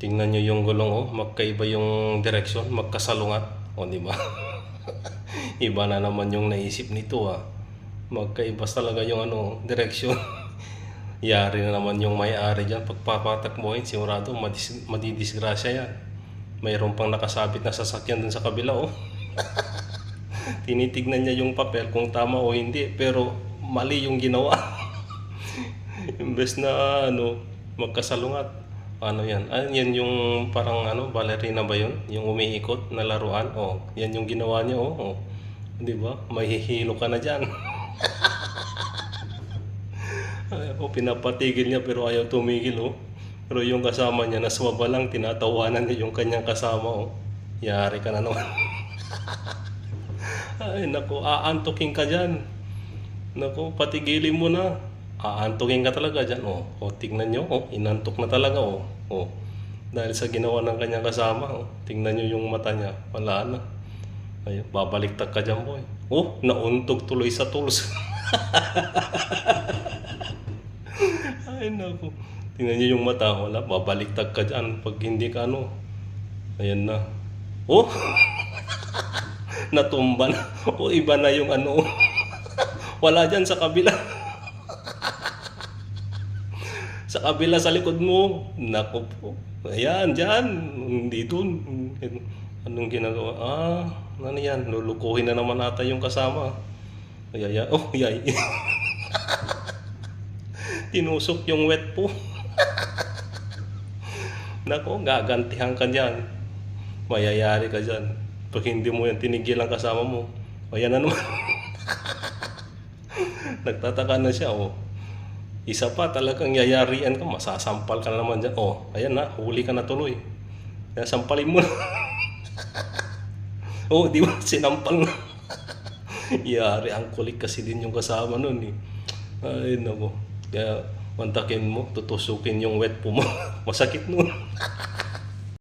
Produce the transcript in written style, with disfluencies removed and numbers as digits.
Tingnan nyo yung gulong, oh. Magkaiba yung direksyon, magkasalungat. O, di ba? Iba na naman yung naisip nito, ah. Magkaiba talaga yung direksyon. Yari na naman yung may-ari dyan. Pagpapatakbuhin, sigurado madidisgrasya yan. Mayroon pang nakasabit na sasakyan dun sa kabila, oh. Tinitignan niya yung papel kung tama o hindi, pero mali yung ginawa. Imbes na magkasalungat. Ano yan? Yan yung parang ballerina ba yun? Yung umiikot na laruan. Oh, yan yung ginawa niya, oh. Oh. 'Di ba? Mahihilo ka na diyan. Oh, pinapatigil niya pero ayaw tumigil, oh. Pero yung kasama niya naswaba lang, tinatawanan niya yung kanyang kasama, oh. Yari ka na naman. Ay, naku, aantukin ka diyan. Naku, patigilin mo na. Aantukin ka talaga dyan. Oh, oh, tingnan nyo. Oh, inantok na talaga. Oh, oh. Dahil sa ginawa ng kanyang kasama. Oh, tingnan nyo yung mata niya. Wala na. Ay, babaliktad ka dyan, boy. Oh, nauntog tuloy sa tools. Ay, naku. Tingnan nyo yung mata. Wala, babaliktad ka dyan. Pag hindi ka ayan na. Oh, natumba na. Oh, iba na yung Wala dyan sa kabila. Sa kabila sa likod mo. Naku po. Ayan, dyan. Hindi dun. Anong ginagawa? Ano yan? Lulukuhin na naman ata yung kasama. Ay. Oh, yay. Tinusok yung wet po. Naku, gagantihan ka dyan. Mayayari ka dyan. Pag hindi mo yan tinigil ang kasama mo. Ayan na naman. Nagtataka na siya, oh. Isa pa, talagang yayarian ka, masasampal ka na naman dyan. Oh, ayan na, huli ka na tuloy. Kaya sampalin mo na. Oh, di ba, sinampal na. Yari, ang kulit kasi din yung kasama nun, eh. Ay, nako. Kaya, mantakin mo, tutusukin yung wet po mo. Masakit nun.